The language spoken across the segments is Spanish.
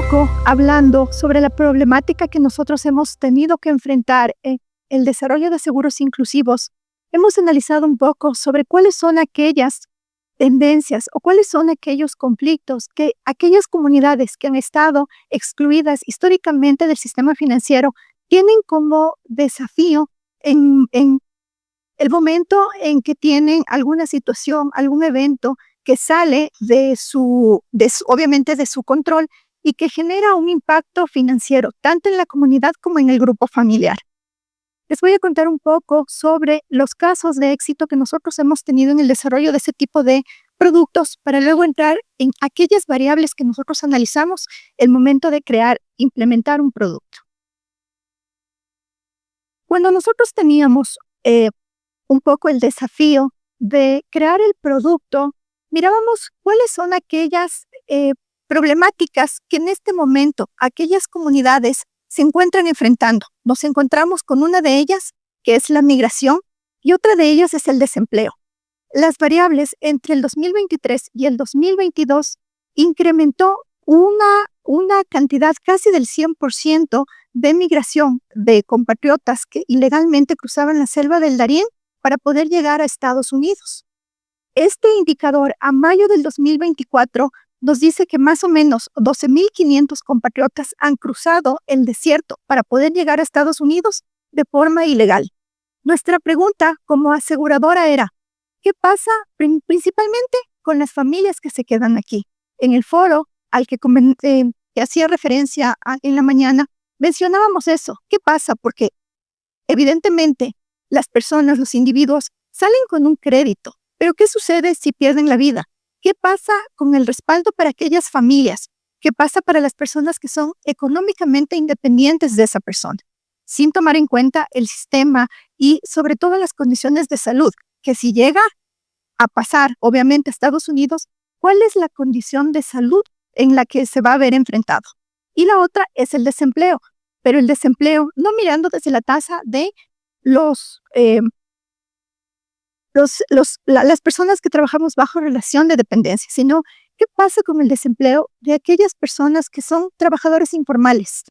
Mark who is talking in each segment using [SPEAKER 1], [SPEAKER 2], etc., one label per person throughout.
[SPEAKER 1] poco hablando sobre la problemática que nosotros hemos tenido que enfrentar en el desarrollo de seguros inclusivos. Hemos analizado un poco sobre cuáles son aquellas tendencias o cuáles son aquellos conflictos que aquellas comunidades que han estado excluidas históricamente del sistema financiero tienen como desafío en el momento en que tienen alguna situación, algún evento que sale obviamente de su control y que genera un impacto financiero, tanto en la comunidad como en el grupo familiar. Les voy a contar un poco sobre los casos de éxito que nosotros hemos tenido en el desarrollo de ese tipo de productos para luego entrar en aquellas variables que nosotros analizamos el momento de implementar un producto. Cuando nosotros teníamos un poco el desafío de crear el producto, mirábamos cuáles son aquellas problemáticas que en este momento aquellas comunidades se encuentran enfrentando. Nos encontramos con una de ellas, que es la migración, y otra de ellas es el desempleo. Las variables entre el 2023 y el 2022 incrementó una cantidad casi del 100% de migración de compatriotas que ilegalmente cruzaban la selva del Darién para poder llegar a Estados Unidos. Este indicador a mayo del 2024 nos dice que más o menos 12.500 compatriotas han cruzado el desierto para poder llegar a Estados Unidos de forma ilegal. Nuestra pregunta como aseguradora era, ¿qué pasa principalmente con las familias que se quedan aquí? En el foro al que hacía referencia en la mañana, mencionábamos eso. ¿Qué pasa? Porque evidentemente las personas, los individuos, salen con un crédito. Pero ¿qué sucede si pierden la vida? ¿Qué pasa con el respaldo para aquellas familias? ¿Qué pasa para las personas que son económicamente independientes de esa persona? Sin tomar en cuenta el sistema y sobre todo las condiciones de salud, que si llega a pasar, obviamente, a Estados Unidos, ¿cuál es la condición de salud en la que se va a ver enfrentado? Y la otra es el desempleo, pero el desempleo no mirando desde la tasa de las personas que trabajamos bajo relación de dependencia, sino qué pasa con el desempleo de aquellas personas que son trabajadores informales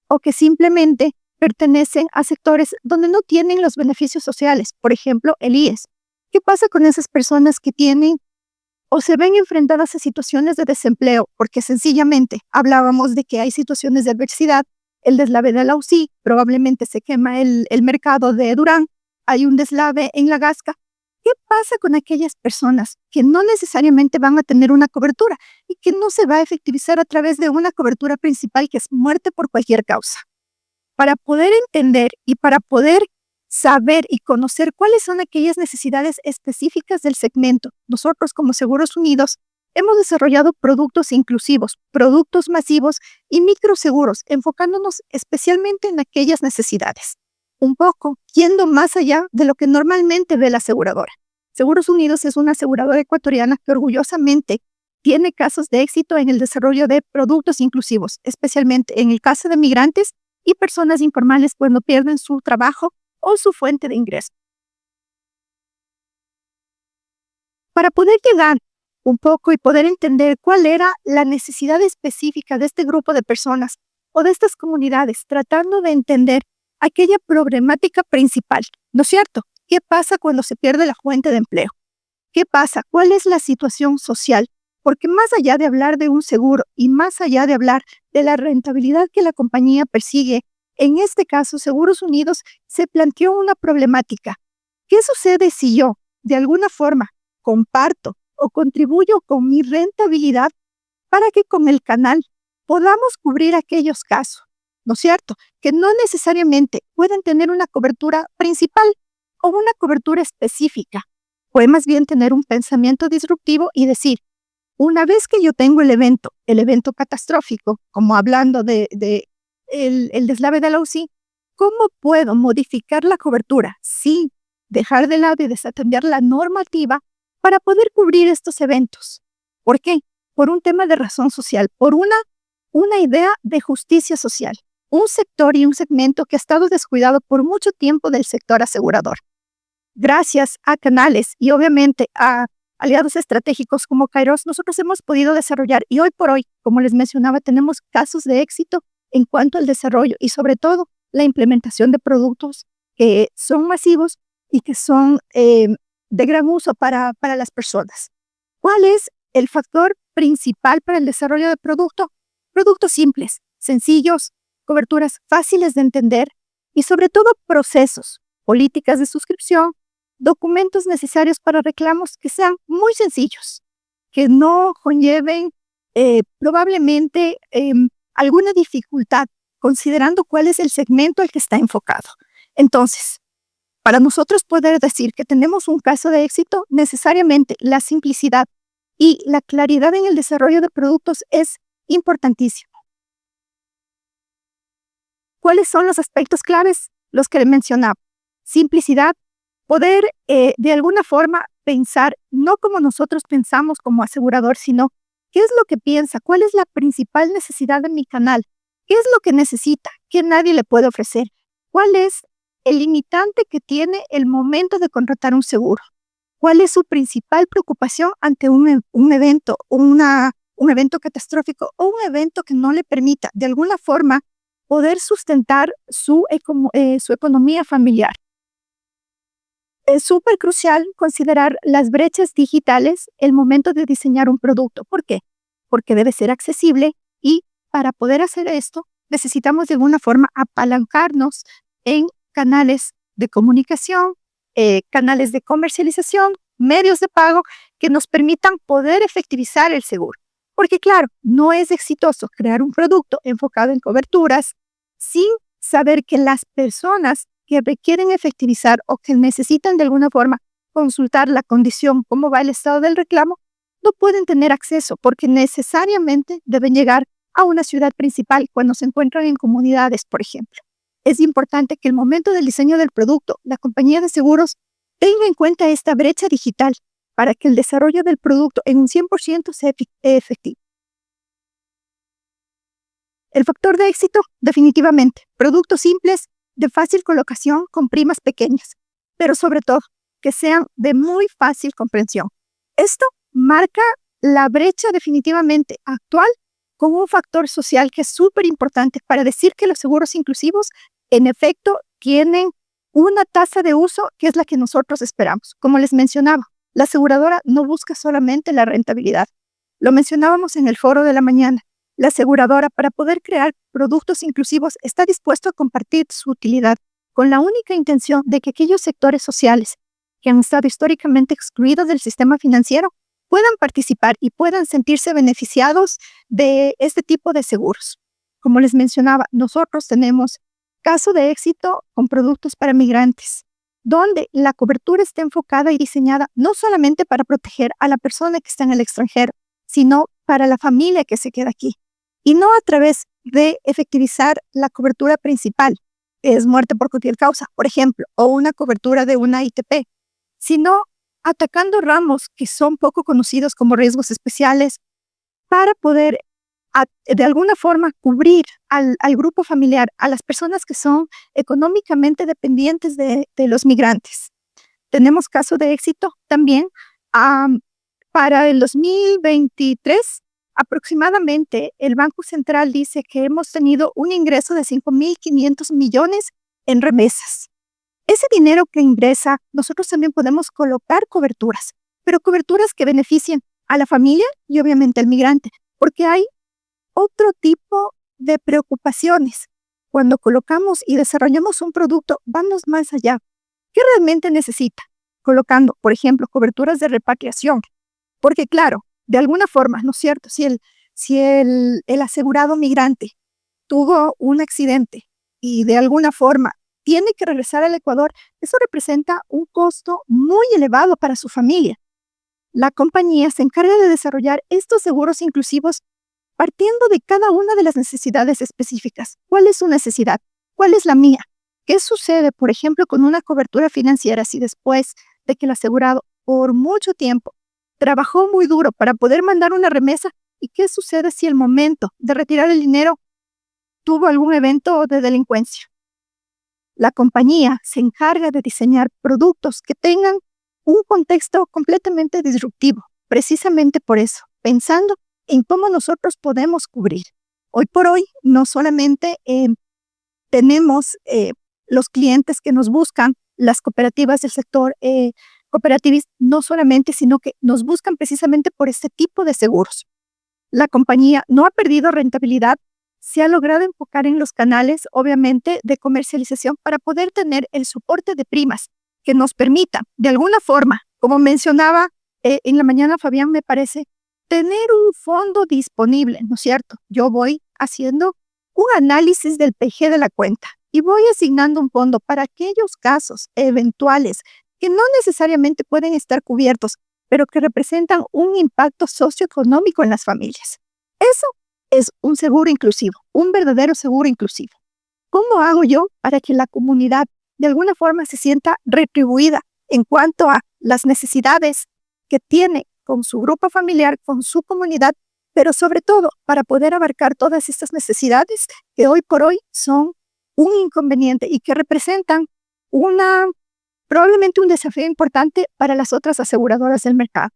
[SPEAKER 1] o que simplemente pertenecen a sectores donde no tienen los beneficios sociales, por ejemplo, el IES. ¿Qué pasa con esas personas que tienen o se ven enfrentadas a situaciones de desempleo? Porque sencillamente hablábamos de que hay situaciones de adversidad, el deslave de la UCI, probablemente se quema el mercado de Durán, hay un deslave en la Gasca. ¿Qué pasa con aquellas personas que no necesariamente van a tener una cobertura y que no se va a efectivizar a través de una cobertura principal que es muerte por cualquier causa? Para poder entender y para poder saber y conocer cuáles son aquellas necesidades específicas del segmento, nosotros como Seguros Unidos hemos desarrollado productos inclusivos, productos masivos y microseguros, enfocándonos especialmente en aquellas necesidades. Un poco yendo más allá de lo que normalmente ve la aseguradora. Seguros Unidos es una aseguradora ecuatoriana que orgullosamente tiene casos de éxito en el desarrollo de productos inclusivos, especialmente en el caso de migrantes y personas informales cuando pierden su trabajo o su fuente de ingreso. Para poder llegar un poco y poder entender cuál era la necesidad específica de este grupo de personas o de estas comunidades, tratando de entender aquella problemática principal, ¿no es cierto? ¿Qué pasa cuando se pierde la fuente de empleo? ¿Qué pasa? ¿Cuál es la situación social? Porque más allá de hablar de un seguro y más allá de hablar de la rentabilidad que la compañía persigue, en este caso, Seguros Unidos se planteó una problemática. ¿Qué sucede si yo, de alguna forma, comparto o contribuyo con mi rentabilidad para que con el canal podamos cubrir aquellos casos, ¿no es cierto?, que no necesariamente pueden tener una cobertura principal o una cobertura específica? Puede más bien tener un pensamiento disruptivo y decir, una vez que yo tengo el evento catastrófico, como hablando el deslave de la UCI, ¿cómo puedo modificar la cobertura sin dejar de lado y desatender la normativa para poder cubrir estos eventos? ¿Por qué? Por un tema de razón social, por una idea de justicia social. Un sector y un segmento que ha estado descuidado por mucho tiempo del sector asegurador. Gracias a canales y obviamente a aliados estratégicos como Kairos, nosotros hemos podido desarrollar y hoy por hoy, como les mencionaba, tenemos casos de éxito en cuanto al desarrollo y sobre todo la implementación de productos que son masivos y que son de gran uso para las personas. ¿Cuál es el factor principal para el desarrollo de producto? Productos simples, sencillos, coberturas fáciles de entender y sobre todo procesos, políticas de suscripción, documentos necesarios para reclamos que sean muy sencillos, que no conlleven probablemente alguna dificultad, considerando cuál es el segmento al que está enfocado. Entonces, para nosotros poder decir que tenemos un caso de éxito, necesariamente la simplicidad y la claridad en el desarrollo de productos es importantísimo. ¿Cuáles son los aspectos claves? Los que mencionaba. Simplicidad, poder de alguna forma pensar, no como nosotros pensamos como asegurador, sino qué es lo que piensa, cuál es la principal necesidad de mi canal, qué es lo que necesita, qué nadie le puede ofrecer, cuál es el limitante que tiene el momento de contratar un seguro, cuál es su principal preocupación ante un evento, un evento catastrófico o un evento que no le permita de alguna forma poder sustentar su economía familiar. Es súper crucial considerar las brechas digitales el momento de diseñar un producto. ¿Por qué? Porque debe ser accesible y para poder hacer esto necesitamos de alguna forma apalancarnos en canales de comunicación, canales de comercialización, medios de pago que nos permitan poder efectivizar el seguro. Porque claro, no es exitoso crear un producto enfocado en coberturas sin saber que las personas que requieren efectivizar o que necesitan de alguna forma consultar la condición, cómo va el estado del reclamo, no pueden tener acceso porque necesariamente deben llegar a una ciudad principal cuando se encuentran en comunidades, por ejemplo. Es importante que el momento del diseño del producto, la compañía de seguros tenga en cuenta esta brecha digital para que el desarrollo del producto en un 100% sea efectivo. El factor de éxito, definitivamente, productos simples, de fácil colocación con primas pequeñas, pero sobre todo que sean de muy fácil comprensión. Esto marca la brecha definitivamente actual con un factor social que es súper importante para decir que los seguros inclusivos en efecto tienen una tasa de uso que es la que nosotros esperamos. Como les mencionaba, la aseguradora no busca solamente la rentabilidad. Lo mencionábamos en el foro de la mañana. La aseguradora, para poder crear productos inclusivos, está dispuesto a compartir su utilidad con la única intención de que aquellos sectores sociales que han estado históricamente excluidos del sistema financiero puedan participar y puedan sentirse beneficiados de este tipo de seguros. Como les mencionaba, nosotros tenemos caso de éxito con productos para migrantes, donde la cobertura está enfocada y diseñada no solamente para proteger a la persona que está en el extranjero, sino para la familia que se queda aquí. Y no a través de efectivizar la cobertura principal, que es muerte por cualquier causa, por ejemplo, o una cobertura de una ITP, sino atacando ramos que son poco conocidos como riesgos especiales para poder de alguna forma cubrir al grupo familiar, a las personas que son económicamente dependientes de los migrantes. Tenemos caso de éxito también para el 2023. Aproximadamente, el Banco Central dice que hemos tenido un ingreso de 5.500 millones en remesas. Ese dinero que ingresa, nosotros también podemos colocar coberturas, pero coberturas que beneficien a la familia y obviamente al migrante, porque hay otro tipo de preocupaciones. Cuando colocamos y desarrollamos un producto, vamos más allá. ¿Qué realmente necesita? Colocando, por ejemplo, coberturas de repatriación, porque claro, de alguna forma, ¿no es cierto? Si el asegurado migrante tuvo un accidente y de alguna forma tiene que regresar al Ecuador, eso representa un costo muy elevado para su familia. La compañía se encarga de desarrollar estos seguros inclusivos partiendo de cada una de las necesidades específicas. ¿Cuál es su necesidad? ¿Cuál es la mía? ¿Qué sucede, por ejemplo, con una cobertura financiera si después de que el asegurado por mucho tiempo trabajó muy duro para poder mandar una remesa? ¿Y qué sucede si el momento de retirar el dinero tuvo algún evento de delincuencia? La compañía se encarga de diseñar productos que tengan un contexto completamente disruptivo, precisamente por eso, pensando en cómo nosotros podemos cubrir. Hoy por hoy, no solamente tenemos los clientes que nos buscan, las cooperativas del sector cooperativista, no solamente, sino que nos buscan precisamente por este tipo de seguros. La compañía no ha perdido rentabilidad, se ha logrado enfocar en los canales, obviamente, de comercialización para poder tener el soporte de primas que nos permita, de alguna forma, como mencionaba en la mañana Fabián, me parece, tener un fondo disponible, ¿no es cierto? Yo voy haciendo un análisis del PG de la cuenta y voy asignando un fondo para aquellos casos eventuales que no necesariamente pueden estar cubiertos, pero que representan un impacto socioeconómico en las familias. Eso es un seguro inclusivo, un verdadero seguro inclusivo. ¿Cómo hago yo para que la comunidad de alguna forma se sienta retribuida en cuanto a las necesidades que tiene con su grupo familiar, con su comunidad, pero sobre todo para poder abarcar todas estas necesidades que hoy por hoy son un inconveniente y que representan probablemente un desafío importante para las otras aseguradoras del mercado?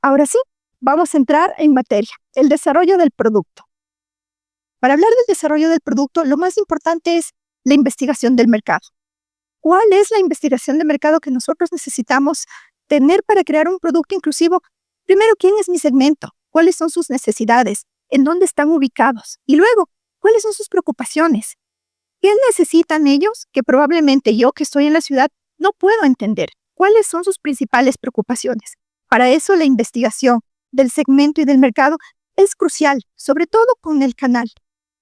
[SPEAKER 1] Ahora sí, vamos a entrar en materia, el desarrollo del producto. Para hablar del desarrollo del producto, lo más importante es la investigación del mercado. ¿Cuál es la investigación de mercado que nosotros necesitamos tener para crear un producto inclusivo? Primero, ¿quién es mi segmento? ¿Cuáles son sus necesidades? ¿En dónde están ubicados? Y luego, ¿cuáles son sus preocupaciones? ¿Qué necesitan ellos que probablemente yo que estoy en la ciudad no puedo entender? ¿Cuáles son sus principales preocupaciones? Para eso la investigación del segmento y del mercado es crucial, sobre todo con el canal.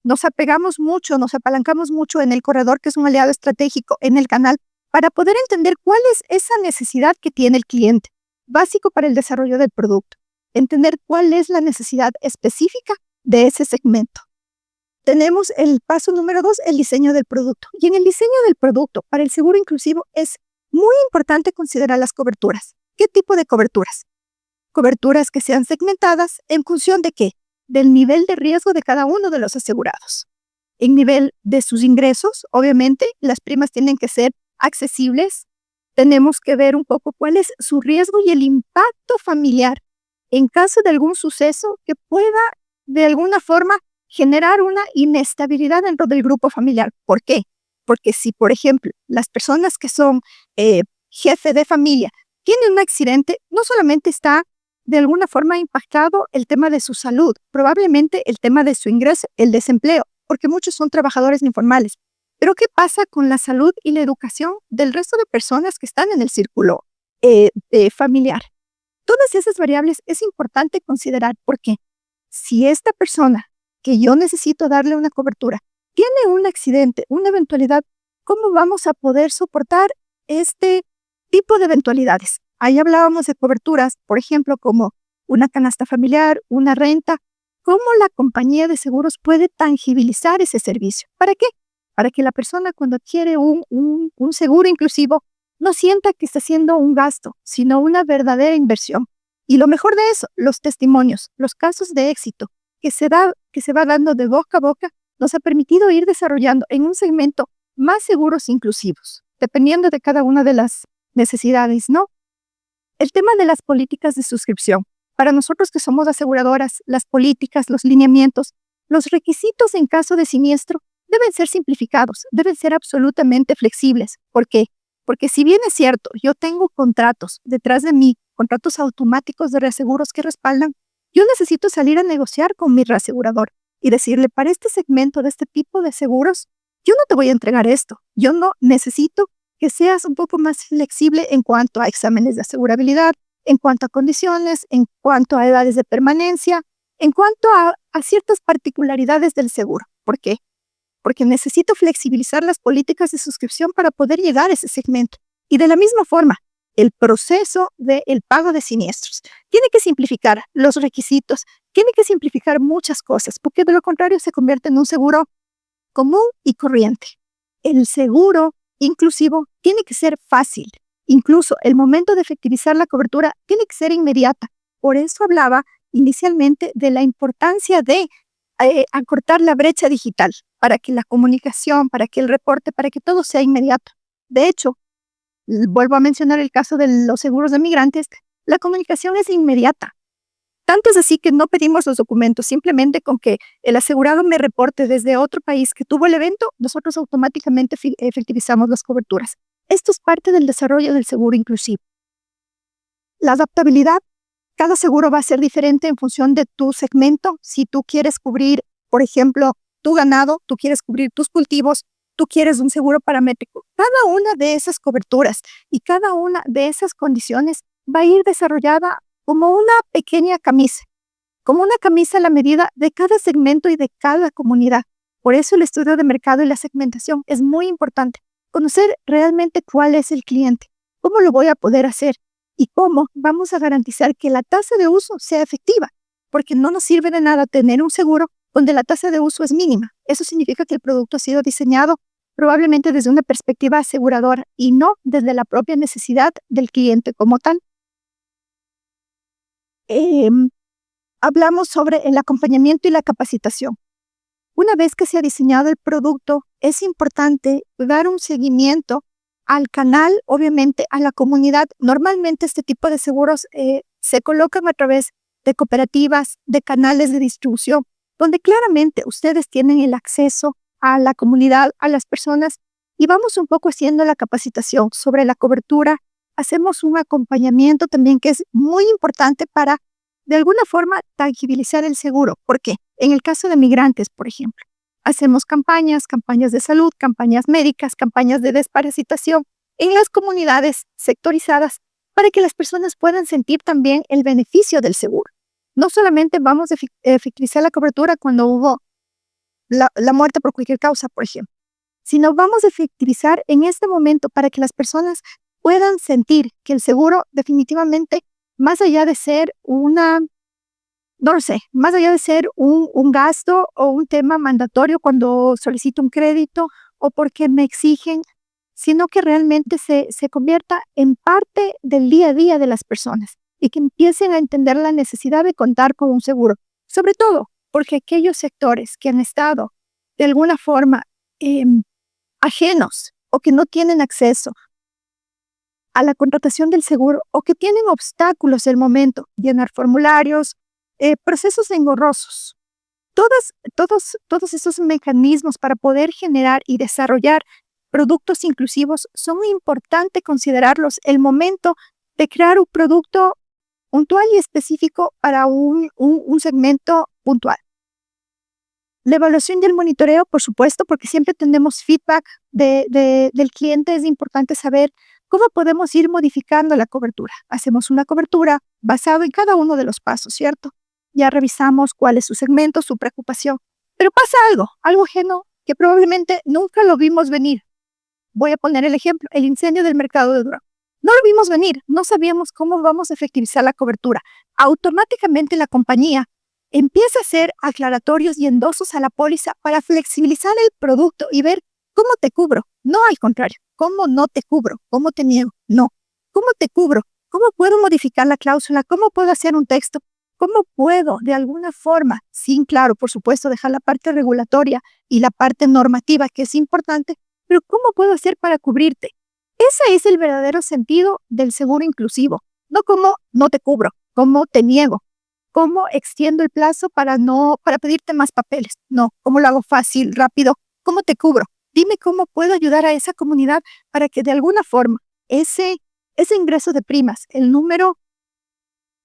[SPEAKER 1] Nos apegamos mucho, nos apalancamos mucho en el corredor, que es un aliado estratégico, en el canal, para poder entender cuál es esa necesidad que tiene el cliente, básico para el desarrollo del producto. Entender cuál es la necesidad específica de ese segmento. Tenemos el paso número 2, el diseño del producto. Y en el diseño del producto, para el seguro inclusivo, es muy importante considerar las coberturas. ¿Qué tipo de coberturas? Coberturas que sean segmentadas en función de ¿qué? Del nivel de riesgo de cada uno de los asegurados. En nivel de sus ingresos, obviamente, las primas tienen que ser accesibles. Tenemos que ver un poco cuál es su riesgo y el impacto familiar en caso de algún suceso que pueda, de alguna forma, generar una inestabilidad dentro del grupo familiar. ¿Por qué? Porque si, por ejemplo, las personas que son jefe de familia tienen un accidente, no solamente está de alguna forma impactado el tema de su salud, probablemente el tema de su ingreso, el desempleo, porque muchos son trabajadores informales. Pero ¿qué pasa con la salud y la educación del resto de personas que están en el círculo familiar? Todas esas variables es importante considerar porque si esta persona que yo necesito darle una cobertura tiene un accidente, una eventualidad, ¿cómo vamos a poder soportar este tipo de eventualidades? Ahí hablábamos de coberturas, por ejemplo, como una canasta familiar, una renta. ¿Cómo la compañía de seguros puede tangibilizar ese servicio? ¿Para qué? Para que la persona cuando adquiere un seguro inclusivo no sienta que está haciendo un gasto, sino una verdadera inversión. Y lo mejor de eso, los testimonios, los casos de éxito que se va dando de boca a boca, nos ha permitido ir desarrollando en un segmento más seguros inclusivos, dependiendo de cada una de las necesidades, ¿no? El tema de las políticas de suscripción. Para nosotros que somos aseguradoras, las políticas, los lineamientos, los requisitos en caso de siniestro deben ser simplificados, deben ser absolutamente flexibles. ¿Por qué? Porque si bien es cierto, yo tengo contratos detrás de mí, contratos automáticos de reaseguros que respaldan, yo necesito salir a negociar con mi reasegurador y decirle, para este segmento de este tipo de seguros, yo no te voy a entregar esto. Yo no necesito que seas un poco más flexible en cuanto a exámenes de asegurabilidad, en cuanto a condiciones, en cuanto a edades de permanencia, en cuanto a ciertas particularidades del seguro. ¿Por qué? Porque necesito flexibilizar las políticas de suscripción para poder llegar a ese segmento. Y de la misma forma, el proceso del pago de siniestros tiene que simplificar los requisitos, tiene que simplificar muchas cosas, porque de lo contrario se convierte en un seguro común y corriente. El seguro inclusivo tiene que ser fácil. Incluso el momento de efectivizar la cobertura tiene que ser inmediata. Por eso hablaba inicialmente de la importancia de acortar la brecha digital para que la comunicación, para que el reporte, para que todo sea inmediato. De hecho, Vuelvo a mencionar el caso de los seguros de migrantes, la comunicación es inmediata. Tanto es así que no pedimos los documentos, simplemente con que el asegurado me reporte desde otro país que tuvo el evento, nosotros automáticamente efectivizamos las coberturas. Esto es parte del desarrollo del seguro inclusivo. La adaptabilidad, cada seguro va a ser diferente en función de tu segmento. Si tú quieres cubrir, por ejemplo, tu ganado, tú quieres cubrir tus cultivos, tú quieres un seguro paramétrico. Cada una de esas coberturas y cada una de esas condiciones va a ir desarrollada como una pequeña camisa, como una camisa a la medida de cada segmento y de cada comunidad. Por eso el estudio de mercado y la segmentación es muy importante. Conocer realmente cuál es el cliente, cómo lo voy a poder hacer y cómo vamos a garantizar que la tasa de uso sea efectiva, porque no nos sirve de nada tener un seguro donde la tasa de uso es mínima. Eso significa que el producto ha sido diseñado probablemente desde una perspectiva aseguradora y no desde la propia necesidad del cliente como tal. Hablamos sobre el acompañamiento y la capacitación. Una vez que se ha diseñado el producto, es importante dar un seguimiento al canal, obviamente a la comunidad. Normalmente este tipo de seguros se colocan a través de cooperativas, de canales de distribución, donde claramente ustedes tienen el acceso a la comunidad, a las personas, y vamos un poco haciendo la capacitación sobre la cobertura. Hacemos un acompañamiento también que es muy importante para, de alguna forma, tangibilizar el seguro. ¿Por qué? En el caso de migrantes, por ejemplo, hacemos campañas de salud, campañas médicas, campañas de desparasitación en las comunidades sectorizadas para que las personas puedan sentir también el beneficio del seguro. No solamente vamos a efectivizar la cobertura cuando hubo la muerte por cualquier causa, por ejemplo, sino vamos a efectivizar en este momento para que las personas puedan sentir que el seguro definitivamente, más allá de ser más allá de ser un gasto o un tema mandatorio cuando solicito un crédito o porque me exigen, sino que realmente se convierta en parte del día a día de las personas y que empiecen a entender la necesidad de contar con un seguro. Sobre todo porque aquellos sectores que han estado de alguna forma ajenos o que no tienen acceso a la contratación del seguro o que tienen obstáculos del momento, llenar formularios, procesos engorrosos. Todos esos mecanismos para poder generar y desarrollar productos inclusivos son importantes considerarlos el momento de crear un producto puntual y específico para un segmento puntual. La evaluación y el monitoreo, por supuesto, porque siempre tenemos feedback del cliente, es importante saber cómo podemos ir modificando la cobertura. Hacemos una cobertura basada en cada uno de los pasos, ¿cierto? Ya revisamos cuál es su segmento, su preocupación. Pero pasa algo ajeno que probablemente nunca lo vimos venir. Voy a poner el ejemplo, el incendio del mercado de Durango. No lo vimos venir, no sabíamos cómo vamos a efectivizar la cobertura. Automáticamente la compañía empieza a hacer aclaratorios y endosos a la póliza para flexibilizar el producto y ver cómo te cubro. No al contrario, cómo no te cubro, cómo te niego. No, cómo te cubro, cómo puedo modificar la cláusula, cómo puedo hacer un texto, cómo puedo de alguna forma, sin claro, por supuesto, dejar la parte regulatoria y la parte normativa que es importante, pero cómo puedo hacer para cubrirte. Ese es el verdadero sentido del seguro inclusivo, no cómo no te cubro, cómo te niego. ¿Cómo extiendo el plazo para pedirte más papeles? No, ¿cómo lo hago fácil, rápido? ¿Cómo te cubro? Dime cómo puedo ayudar a esa comunidad para que de alguna forma ese ingreso de primas,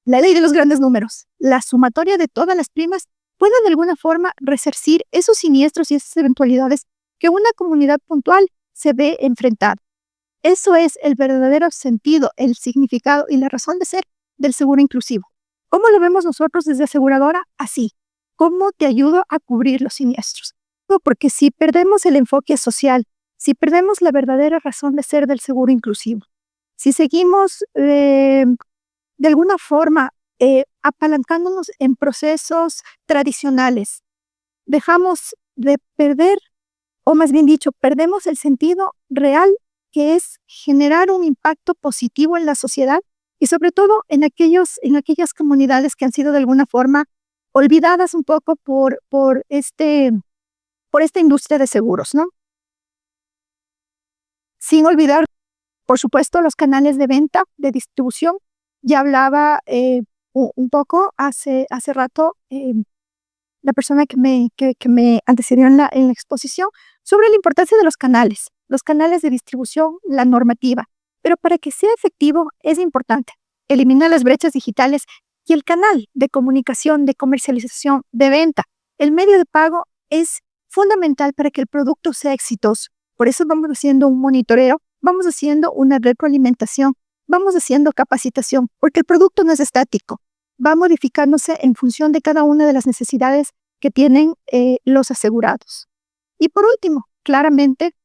[SPEAKER 1] la ley de los grandes números, la sumatoria de todas las primas, pueda de alguna forma resarcir esos siniestros y esas eventualidades que una comunidad puntual se ve enfrentada. Eso es el verdadero sentido, el significado y la razón de ser del seguro inclusivo. ¿Cómo lo vemos nosotros desde aseguradora? Así. ¿Cómo te ayudo a cubrir los siniestros? No, porque si perdemos el enfoque social, si perdemos la verdadera razón de ser del seguro inclusivo, si seguimos de alguna forma apalancándonos en procesos tradicionales, dejamos de perder, o más bien dicho, perdemos el sentido real que es generar un impacto positivo en la sociedad y sobre todo en aquellas comunidades que han sido de alguna forma olvidadas un poco por esta industria de seguros, ¿no? Sin olvidar Por supuesto, los canales de venta, de distribución. Ya hablaba un poco hace rato la persona que me antecedió en la exposición sobre la importancia de los canales de distribución, la normativa. Pero para que sea efectivo es importante eliminar las brechas digitales y el canal de comunicación, de comercialización, de venta. El medio de pago es fundamental para que el producto sea exitoso. Por eso vamos haciendo un monitoreo, vamos haciendo una retroalimentación, vamos haciendo capacitación, porque el producto no es estático, va modificándose en función de cada una de las necesidades que tienen los asegurados. Y por último, claramente,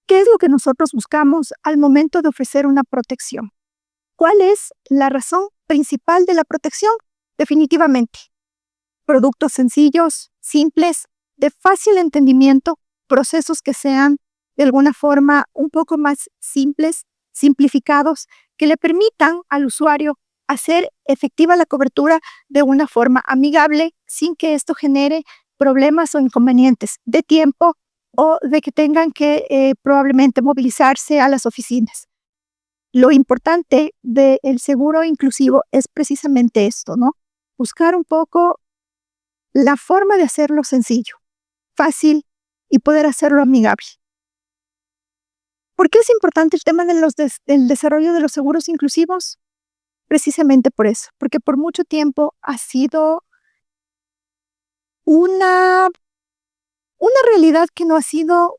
[SPEAKER 1] ¿qué es lo que nosotros buscamos al momento de ofrecer una protección? ¿Cuál es la razón principal de la protección? Definitivamente, productos sencillos, simples, de fácil entendimiento, procesos que sean de alguna forma un poco más simples, simplificados, que le permitan al usuario hacer efectiva la cobertura de una forma amigable, sin que esto genere problemas o inconvenientes de tiempo o de que tengan que probablemente movilizarse a las oficinas. Lo importante del seguro inclusivo es precisamente esto, ¿no? Buscar un poco la forma de hacerlo sencillo, fácil y poder hacerlo amigable. ¿Por qué es importante el tema del desarrollo de los seguros inclusivos? Precisamente por eso, porque por mucho tiempo ha sido una realidad que no ha sido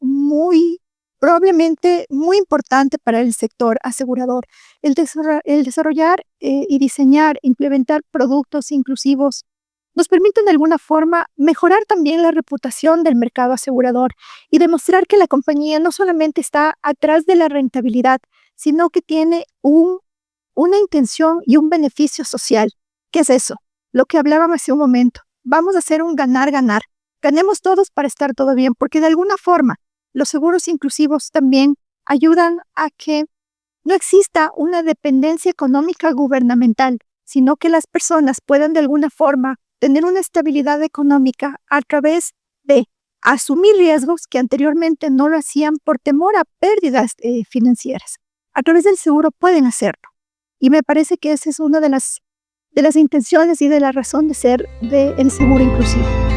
[SPEAKER 1] probablemente muy importante para el sector asegurador. El desarrollar y diseñar, implementar productos inclusivos nos permiten de alguna forma mejorar también la reputación del mercado asegurador y demostrar que la compañía no solamente está atrás de la rentabilidad, sino que tiene una intención y un beneficio social. ¿Qué es eso? Lo que hablábamos hace un momento. Vamos a hacer un ganar-ganar. Ganemos todos para estar todo bien, porque de alguna forma los seguros inclusivos también ayudan a que no exista una dependencia económica gubernamental, sino que las personas puedan de alguna forma tener una estabilidad económica a través de asumir riesgos que anteriormente no lo hacían por temor a pérdidas financieras. A través del seguro pueden hacerlo. Y me parece que esa es una de las intenciones y de la razón de ser del seguro inclusivo.